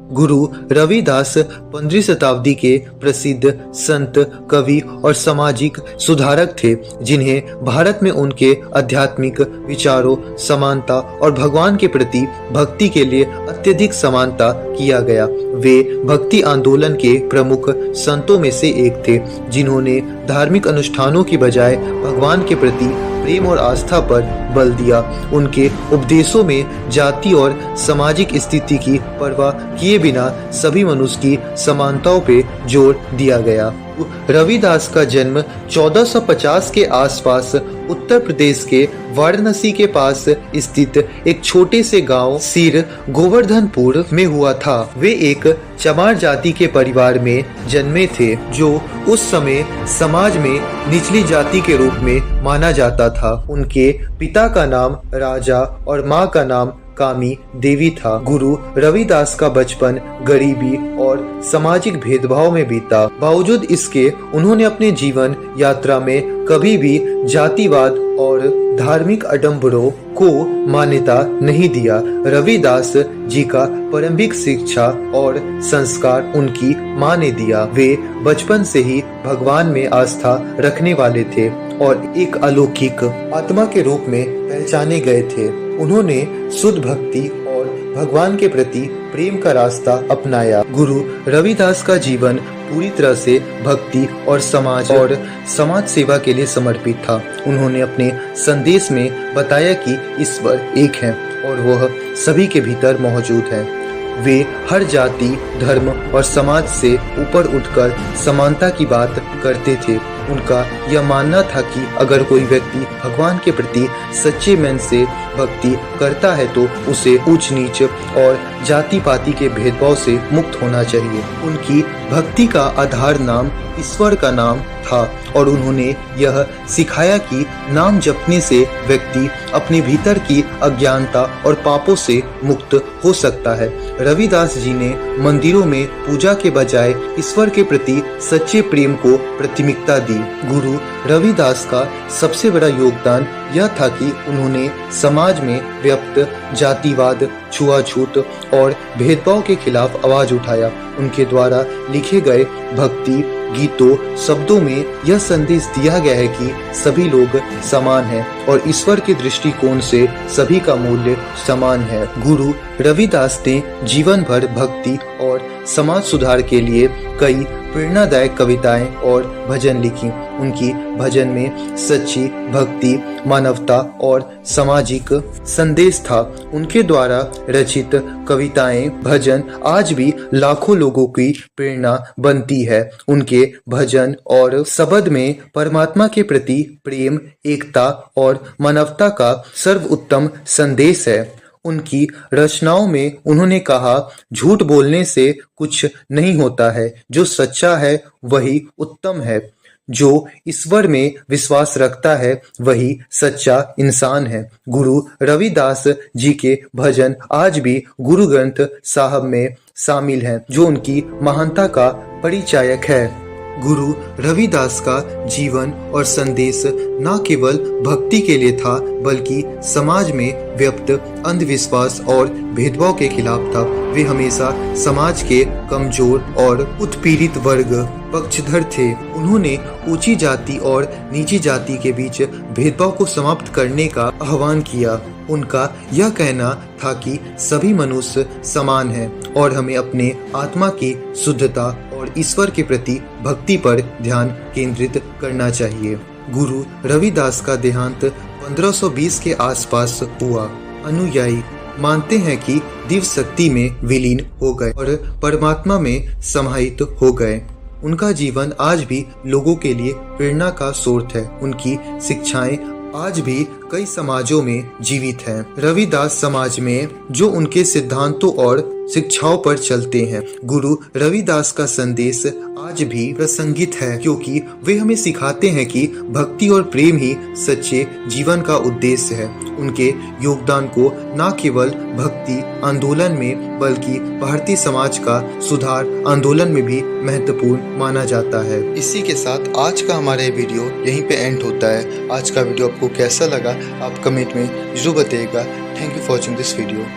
गुरु रविदास 15वीं शताब्दी के प्रसिद्ध संत, कवि और सामाजिक सुधारक थे, जिन्हें भारत में उनके आध्यात्मिक विचारों, समानता और भगवान के प्रति भक्ति के लिए अत्यधिक समानता किया गया। वे भक्ति आंदोलन के प्रमुख संतों में से एक थे, जिन्होंने धार्मिक अनुष्ठानों की बजाय भगवान के प्रति प्रेम और आस्था पर बल दिया। उनके उपदेशों में जाति और सामाजिक स्थिति की परवाह किए बिना सभी मनुष्य की समानताओं पे जोर दिया गया। रविदास का जन्म 1450 के आसपास उत्तर प्रदेश के वाराणसी के पास स्थित एक छोटे से गांव सिर गोवर्धनपुर में हुआ था। वे एक चमार जाति के परिवार में जन्मे थे, जो उस समय समाज में निचली जाति के रूप में माना जाता था। उनके पिता का नाम राजा और माँ का नाम कामी देवी था। गुरु रविदास का बचपन गरीबी और सामाजिक भेदभाव में बीता। बावजूद इसके उन्होंने अपने जीवन यात्रा में कभी भी जातिवाद और धार्मिक आडंबरों को मान्यता नहीं दिया। रविदास जी का प्रारंभिक शिक्षा और संस्कार उनकी माँ ने दिया। वे बचपन से ही भगवान में आस्था रखने वाले थे और एक अलौकिक आत्मा के रूप में पहचाने गए थे। उन्होंने शुद्ध भक्ति और भगवान के प्रति प्रेम का रास्ता अपनाया। गुरु रविदास का जीवन पूरी तरह से भक्ति और समाज सेवा के लिए समर्पित था। उन्होंने अपने संदेश में बताया कि ईश्वर एक है और वह सभी के भीतर मौजूद है। वे हर जाति, धर्म और समाज से ऊपर उठकर समानता की बात करते थे। उनका यह मानना था कि अगर कोई व्यक्ति भगवान के प्रति सच्चे मन से भक्ति करता है तो उसे ऊंच नीच और जाति पाति के भेदभाव से मुक्त होना चाहिए। उनकी भक्ति का आधार नाम ईश्वर का नाम था और उन्होंने यह सिखाया कि नाम जपने से व्यक्ति अपने भीतर की अज्ञानता और पापों से मुक्त हो सकता है। रविदास जी ने मंदिरों में पूजा के बजाय ईश्वर के प्रति सच्चे प्रेम को प्राथमिकता दी। गुरु रविदास का सबसे बड़ा योगदान यह था कि उन्होंने समाज में व्याप्त जातिवाद, छुआछूत और भेदभाव के खिलाफ आवाज उठाया। उनके द्वारा लिखे गए भक्ति गीतों, शब्दों में यह संदेश दिया गया है कि सभी लोग समान हैं और ईश्वर के दृष्टिकोण से सभी का मूल्य समान है। गुरु रविदास ने जीवन भर भक्ति और समाज सुधार के लिए कई प्रेरणादायक कविताएं और भजन लिखी। उनकी भजन में सच्ची भक्ति, मानवता और सामाजिक संदेश था। उनके द्वारा रचित कविताएं, भजन आज भी लाखों लोगों की प्रेरणा बनती है। उनके भजन और शब्द में परमात्मा के प्रति प्रेम, एकता और मानवता का सर्वोत्तम संदेश है। उनकी रचनाओं में उन्होंने कहा, झूठ बोलने से कुछ नहीं होता है, जो सच्चा है वही उत्तम है। जो ईश्वर में विश्वास रखता है वही सच्चा इंसान है। गुरु रविदास जी के भजन आज भी गुरु ग्रंथ साहब में शामिल हैं, जो उनकी महानता का परिचायक है। गुरु रविदास का जीवन और संदेश न केवल भक्ति के लिए था, बल्कि समाज में व्याप्त अंधविश्वास और भेदभाव के खिलाफ था। वे हमेशा समाज के कमजोर और उत्पीड़ित वर्ग पक्षधर थे। उन्होंने ऊंची जाति और नीची जाति के बीच भेदभाव को समाप्त करने का आह्वान किया। उनका यह कहना था कि सभी मनुष्य समान हैं और हमें अपने आत्मा की शुद्धता और ईश्वर के प्रति भक्ति पर ध्यान केंद्रित करना चाहिए। गुरु रविदास का देहांत 1520 के आसपास हुआ। अनुयायी मानते हैं कि दिव्य शक्ति में विलीन हो गए और परमात्मा में समाहित हो गए। उनका जीवन आज भी लोगों के लिए प्रेरणा का स्रोत है। उनकी शिक्षाएं आज भी कई समाजों में जीवित हैं। रविदास समाज में जो उनके सिद्धांतों और शिक्षाओं पर चलते हैं। गुरु रविदास का संदेश आज भी प्रासंगिक है, क्योंकि वे हमें सिखाते हैं कि भक्ति और प्रेम ही सच्चे जीवन का उद्देश्य है। उनके योगदान को न केवल भक्ति आंदोलन में, बल्कि भारतीय समाज का सुधार आंदोलन में भी महत्वपूर्ण माना जाता है। इसी के साथ आज का हमारा ये वीडियो यहीं पे एंड होता है। आज का वीडियो आपको कैसा लगा आप कमेंट में जरूर बताइएगा। Thank you for watching this video.